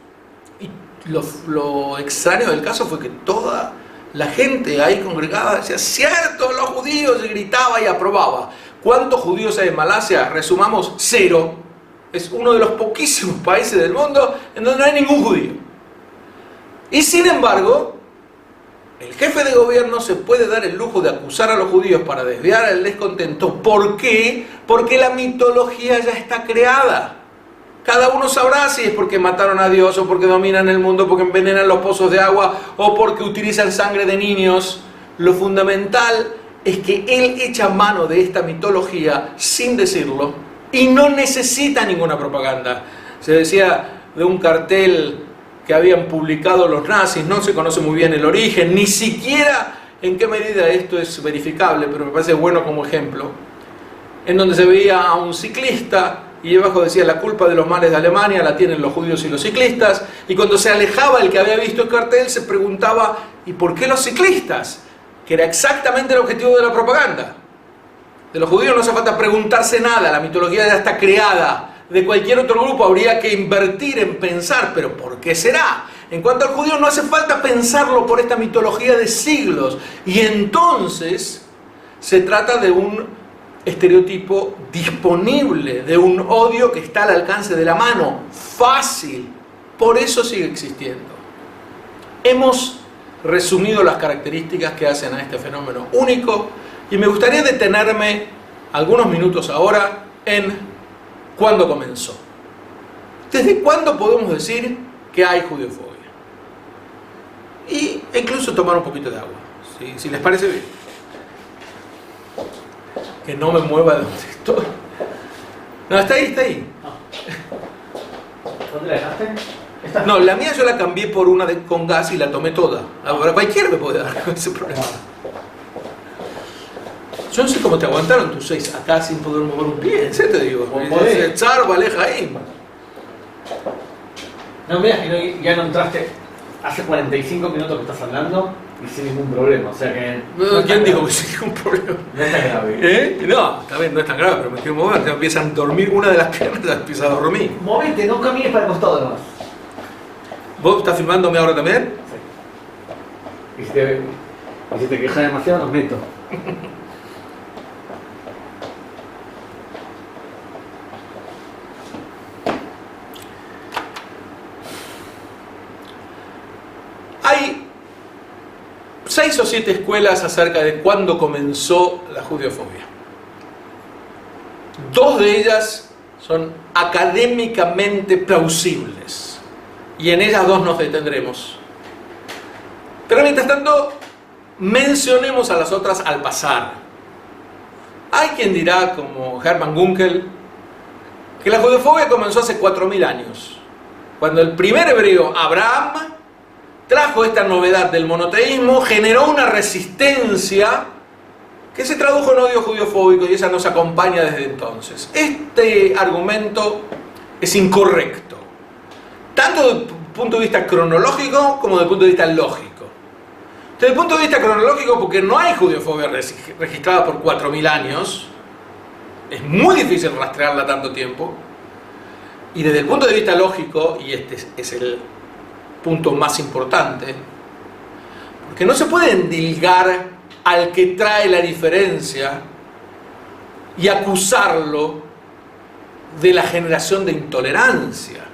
Y lo extraño del caso fue que toda la gente ahí congregada decía: cierto, los judíos, y gritaba y aprobaba. ¿Cuántos judíos hay en Malasia? Resumamos, 0. Es uno de los poquísimos países del mundo en donde no hay ningún judío. Y sin embargo, el jefe de gobierno se puede dar el lujo de acusar a los judíos para desviar el descontento. ¿Por qué? Porque la mitología ya está creada. Cada uno sabrá si es porque mataron a Dios, o porque dominan el mundo, porque envenenan los pozos de agua, o porque utilizan sangre de niños. Lo fundamental es que él echa mano de esta mitología sin decirlo y no necesita ninguna propaganda. Se decía de un cartel que habían publicado los nazis, no se conoce muy bien el origen, ni siquiera en qué medida esto es verificable, pero me parece bueno como ejemplo, en donde se veía a un ciclista y debajo decía: la culpa de los males de Alemania la tienen los judíos y los ciclistas, y cuando se alejaba el que había visto el cartel se preguntaba: ¿y por qué los ciclistas? Que era exactamente el objetivo de la propaganda. De los judíos no hace falta preguntarse nada, la mitología ya está creada. De cualquier otro grupo habría que invertir en pensar, pero ¿por qué será? En cuanto al judío no hace falta pensarlo por esta mitología de siglos. Y entonces se trata de un estereotipo disponible, de un odio que está al alcance de la mano, fácil. Por eso sigue existiendo. Hemos resumido las características que hacen a este fenómeno único, y me gustaría detenerme algunos minutos ahora en ¿cuándo comenzó? ¿Desde cuándo podemos decir que hay judeofobia? Y incluso tomar un poquito de agua, si les parece bien. Que no me mueva de donde estoy. No, está ahí.
¿Dónde la dejaste?
No, la mía yo la cambié por una con gas y la tomé toda. Ahora cualquiera me puede dar con ese problema. Yo no sé cómo te aguantaron tus 6 acá sin poder mover un pie, ¿en serio te digo? Echar valeja ahí.
No, mira, que ya no entraste hace 45 minutos que estás hablando y sin ningún problema, o sea que...
¿Quién dijo que sin ningún problema?
No es tan grave.
No, está bien, no es tan grave, pero me quiero mover, ya empiezan a dormir una de las piernas, ya empieza a dormir.
Movete, no camines para el costado nomás.
¿Vos estás filmándome ahora también?
Sí. Y si te quejas demasiado, nos meto.
Hay 6 o 7 escuelas acerca de cuándo comenzó la judeofobia. 2 de ellas son académicamente plausibles, y en ellas 2 nos detendremos. Pero mientras tanto, mencionemos a las otras al pasar. Hay quien dirá, como Hermann Gunkel, que la judeofobia comenzó hace 4000 años, cuando el primer hebreo, Abraham, trajo esta novedad del monoteísmo, generó una resistencia que se tradujo en odio judeofóbico y esa nos acompaña desde entonces. Este argumento es incorrecto, tanto desde el punto de vista cronológico como desde el punto de vista lógico. Desde el punto de vista cronológico, porque no hay judeofobia registrada por 4000 años, es muy difícil rastrearla tanto tiempo. Y desde el punto de vista lógico, y este es el punto más importante, porque no se puede endilgar al que trae la diferencia y acusarlo de la generación de intolerancia.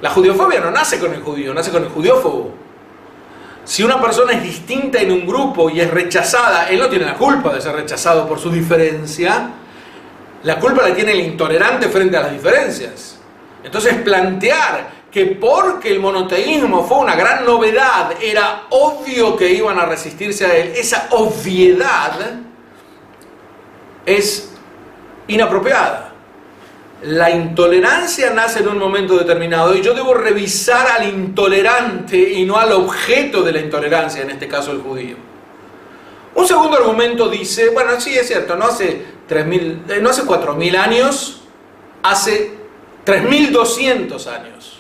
La judeofobia no nace con el judío, nace con el judeófobo. Si una persona es distinta en un grupo y es rechazada, él no tiene la culpa de ser rechazado por su diferencia, la culpa la tiene el intolerante frente a las diferencias. Entonces plantear que porque el monoteísmo fue una gran novedad, era obvio que iban a resistirse a él, esa obviedad es inapropiada. La intolerancia nace en un momento determinado y yo debo revisar al intolerante y no al objeto de la intolerancia, en este caso el judío. Un segundo argumento dice, bueno, sí es cierto, no hace 4000 años, hace 3200 años.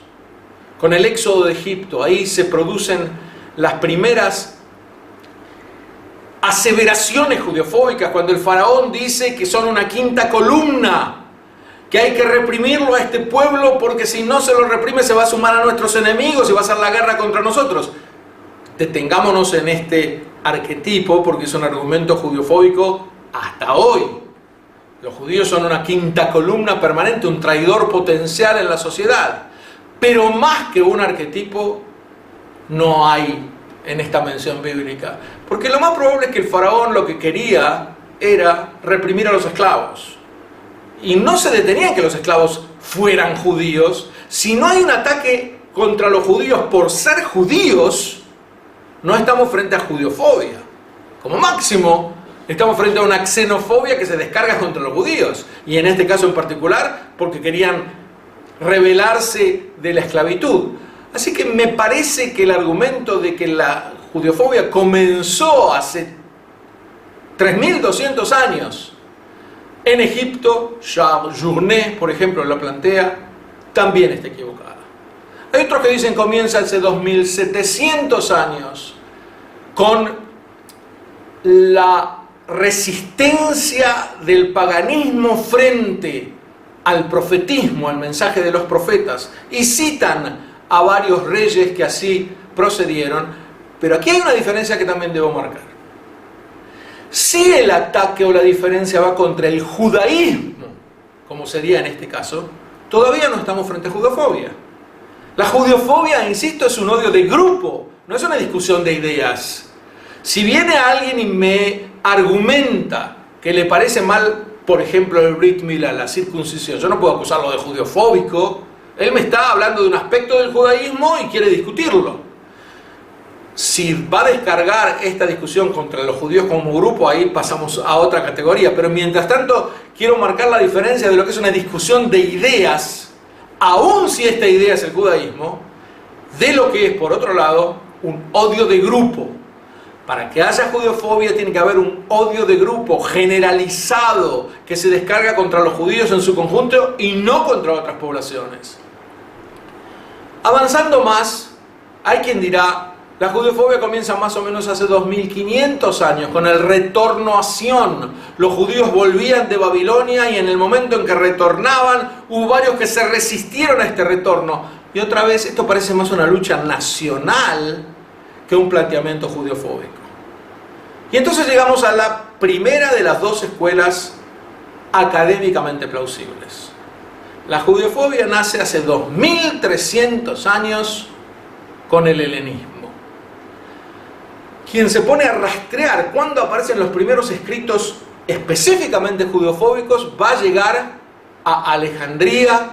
Con el éxodo de Egipto, ahí se producen las primeras aseveraciones judeofóbicas, cuando el faraón dice que son una quinta columna, que hay que reprimirlo a este pueblo porque si no se lo reprime se va a sumar a nuestros enemigos y va a hacer la guerra contra nosotros. Detengámonos en este arquetipo porque es un argumento judeofóbico hasta hoy. Los judíos son una quinta columna permanente, un traidor potencial en la sociedad. Pero más que un arquetipo no hay en esta mención bíblica. Porque lo más probable es que el faraón lo que quería era reprimir a los esclavos. Y no se detenía en que los esclavos fueran judíos. Si no hay un ataque contra los judíos por ser judíos, no estamos frente a judeofobia. Como máximo, estamos frente a una xenofobia que se descarga contra los judíos. Y en este caso en particular, porque querían rebelarse de la esclavitud. Así que me parece que el argumento de que la judeofobia comenzó hace 3200 años en Egipto, Charles Journet, por ejemplo, lo plantea, también está equivocada. Hay otros que dicen comienza hace 2700 años con la resistencia del paganismo frente al profetismo, al mensaje de los profetas, y citan a varios reyes que así procedieron, pero aquí hay una diferencia que también debo marcar. Si el ataque o la diferencia va contra el judaísmo, como sería en este caso, todavía no estamos frente a judeofobia. La judeofobia, insisto, es un odio de grupo, no es una discusión de ideas. Si viene alguien y me argumenta que le parece mal, por ejemplo, el Brit Milá, la circuncisión, yo no puedo acusarlo de judeofóbico. Él me está hablando de un aspecto del judaísmo y quiere discutirlo. Si va a descargar esta discusión contra los judíos como grupo, ahí pasamos a otra categoría. Pero mientras tanto, quiero marcar la diferencia de lo que es una discusión de ideas, aun si esta idea es el judaísmo, de lo que es, por otro lado, un odio de grupo. Para que haya judeofobia tiene que haber un odio de grupo generalizado que se descarga contra los judíos en su conjunto y no contra otras poblaciones. Avanzando más, hay quien dirá, la judeofobia comienza más o menos hace 2500 años, con el retorno a Sión. Los judíos volvían de Babilonia y en el momento en que retornaban, hubo varios que se resistieron a este retorno. Y otra vez, esto parece más una lucha nacional que un planteamiento judeofóbico. Y entonces llegamos a la primera de las dos escuelas académicamente plausibles. La judeofobia nace hace 2300 años con el helenismo. Quien se pone a rastrear cuándo aparecen los primeros escritos específicamente judeofóbicos va a llegar a Alejandría,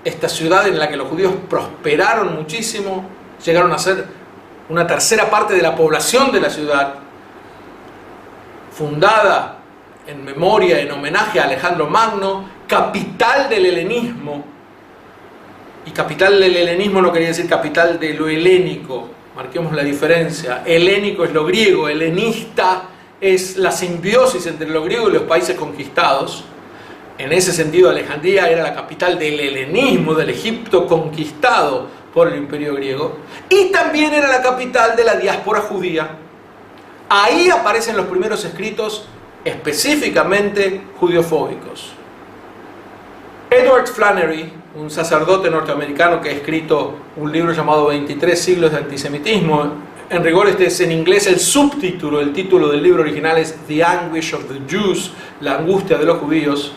esta ciudad en la que los judíos prosperaron muchísimo, llegaron a ser una tercera parte de la población de la ciudad, fundada en memoria, en homenaje a Alejandro Magno, capital del helenismo. Y capital del helenismo no quería decir capital de lo helénico, marquemos la diferencia. Helénico es lo griego, helenista es la simbiosis entre lo griego y los países conquistados. En ese sentido, Alejandría era la capital del helenismo, del Egipto conquistado por el imperio griego, y también era la capital de la diáspora judía. Ahí aparecen los primeros escritos específicamente judiofóbicos. Edward Flannery, un sacerdote norteamericano que ha escrito un libro llamado 23 siglos de antisemitismo, en rigor este es en inglés el subtítulo, el título del libro original es The Anguish of the Jews, la angustia de los judíos.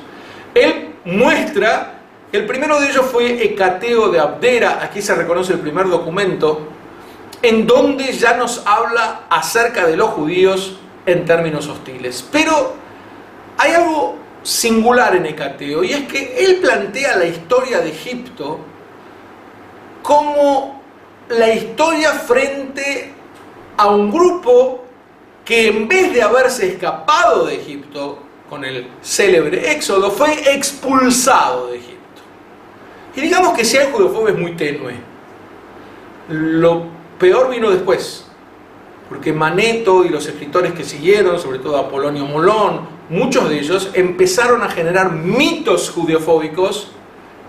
Él muestra que el primero de ellos fue Hecateo de Abdera, aquí se reconoce el primer documento, en donde ya nos habla acerca de los judíos en términos hostiles. Pero hay algo singular en Hecateo, y es que él plantea la historia de Egipto como la historia frente a un grupo que en vez de haberse escapado de Egipto con el célebre éxodo, fue expulsado de Egipto. Y digamos que si hay judeofobia es muy tenue. Lo peor vino después, porque Maneto y los escritores que siguieron, sobre todo Apolonio Molón, muchos de ellos empezaron a generar mitos judeofóbicos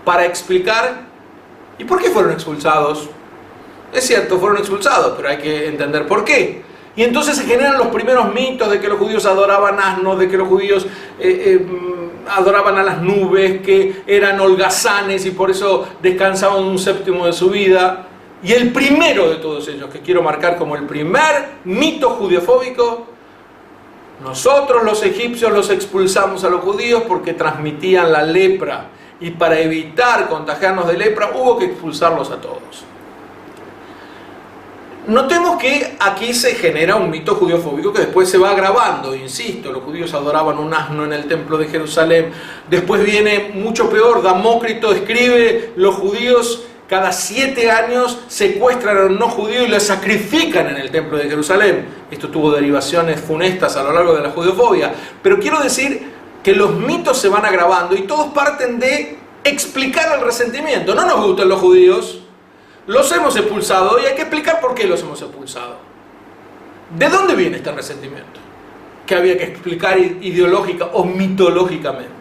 para explicar ¿y por qué fueron expulsados? Es cierto, fueron expulsados, pero hay que entender por qué. Y entonces se generan los primeros mitos de que los judíos adoraban asnos, de que los judíos adoraban a las nubes, que eran holgazanes y por eso descansaban un séptimo de su vida. Y el primero de todos ellos, que quiero marcar como el primer mito judeofóbico: nosotros los egipcios los expulsamos a los judíos porque transmitían la lepra, y para evitar contagiarnos de lepra hubo que expulsarlos a todos. Notemos que aquí se genera un mito judeofóbico que después se va agravando, insisto, los judíos adoraban un asno en el templo de Jerusalén. Después viene mucho peor, Damócrito escribe: los judíos cada 7 años secuestran a un no judío y lo sacrifican en el templo de Jerusalén. Esto tuvo derivaciones funestas a lo largo de la judeofobia, pero quiero decir que los mitos se van agravando y todos parten de explicar el resentimiento. No nos gustan los judíos, los hemos expulsado y hay que explicar por qué los hemos expulsado. ¿De dónde viene este resentimiento? Que había que explicar ideológica o mitológicamente.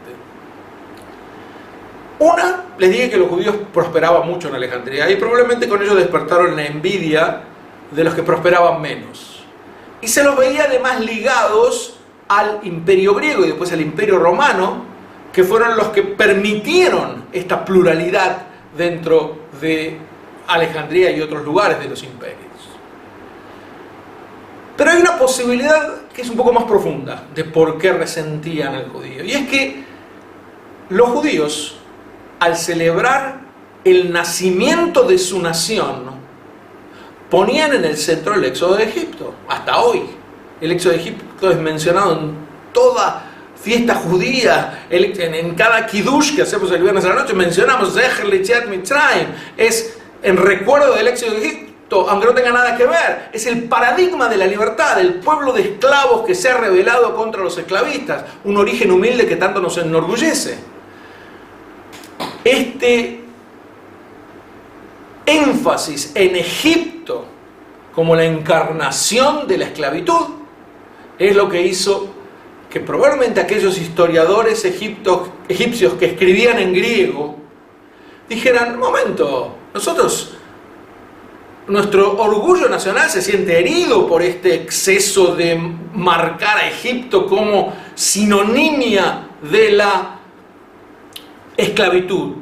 Una, les dije que los judíos prosperaban mucho en Alejandría y probablemente con ello despertaron la envidia de los que prosperaban menos. Y se los veía además ligados al imperio griego y después al imperio romano, que fueron los que permitieron esta pluralidad dentro de Alejandría y otros lugares de los imperios. Pero hay una posibilidad que es un poco más profunda de por qué resentían al judío, y es que los judíos, al celebrar el nacimiento de su nación, ponían en el centro el éxodo de Egipto. Hasta hoy el éxodo de Egipto es mencionado en toda fiesta judía, en cada kiddush que hacemos el viernes a la noche mencionamos Zecher Litziat Mitzrayim, es en recuerdo del éxodo de Egipto, aunque no tenga nada que ver. Es el paradigma de la libertad, el pueblo de esclavos que se ha rebelado contra los esclavistas, un origen humilde que tanto nos enorgullece. Este énfasis en Egipto como la encarnación de la esclavitud es lo que hizo que probablemente aquellos historiadores egipcios que escribían en griego dijeran: momento, nuestro orgullo nacional se siente herido por este exceso de marcar a Egipto como sinonimia de la esclavitud.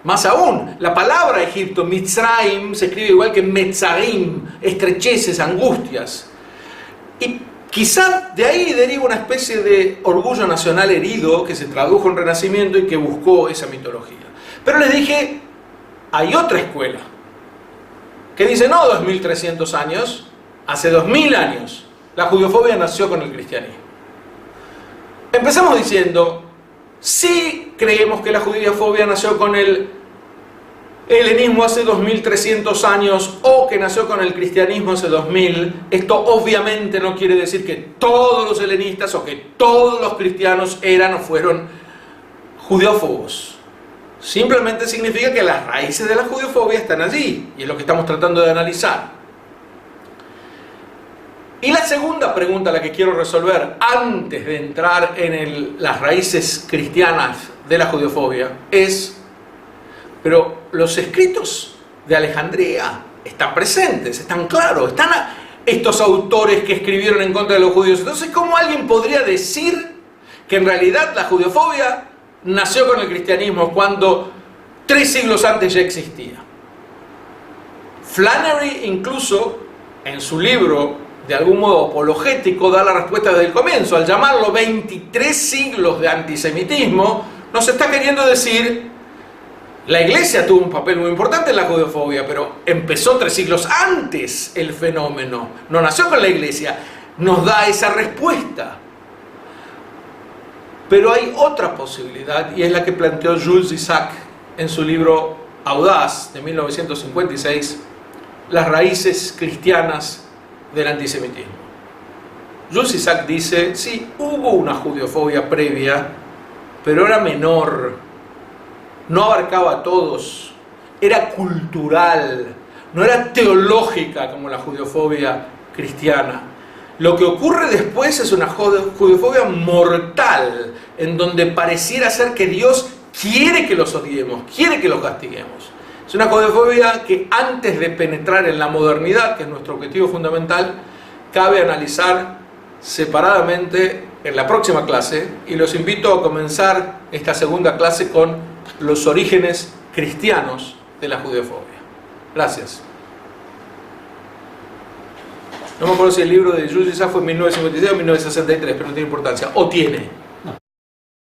Más aún, la palabra Egipto, Mitzrayim, se escribe igual que Metzarim, estrecheces, angustias. Y quizá de ahí deriva una especie de orgullo nacional herido que se tradujo en Renacimiento y que buscó esa mitología. Pero les dije, hay otra escuela que dice: no 2300 años, hace 2000 años la judeofobia nació con el cristianismo. Empezamos diciendo: sí creemos que la judeofobia nació con el helenismo hace 2300 años o que nació con el cristianismo hace 2000, esto obviamente no quiere decir que todos los helenistas o que todos los cristianos eran o fueron judeófobos. Simplemente significa que las raíces de la judeofobia están allí, y es lo que estamos tratando de analizar. Y la segunda pregunta, la que quiero resolver antes de entrar en las raíces cristianas de la judeofobia, es: pero los escritos de Alejandría están presentes, están claros, están estos autores que escribieron en contra de los judíos. Entonces, ¿cómo alguien podría decir que en realidad la judeofobia nació con el cristianismo cuando 3 siglos antes ya existía? Flannery, incluso en su libro, de algún modo apologético, da la respuesta desde el comienzo. Al llamarlo 23 siglos de antisemitismo, nos está queriendo decir: la Iglesia tuvo un papel muy importante en la judeofobia, pero empezó 3 siglos antes el fenómeno. No nació con la Iglesia. Nos da esa respuesta. Pero hay otra posibilidad, y es la que planteó Jules Isaac en su libro Audaz de 1956, Las raíces cristianas del antisemitismo. Jules Isaac dice: sí, hubo una judeofobia previa, pero era menor, no abarcaba a todos, era cultural, no era teológica como la judeofobia cristiana. Lo que ocurre después es una judeofobia mortal, en donde pareciera ser que Dios quiere que los odiemos, quiere que los castiguemos. Es una judeofobia que, antes de penetrar en la modernidad, que es nuestro objetivo fundamental, cabe analizar separadamente en la próxima clase, y los invito a comenzar esta segunda clase con los orígenes cristianos de la judeofobia. Gracias. No me acuerdo si el libro de Jules Isaac fue en 1956 o 1963, pero no tiene importancia. O tiene.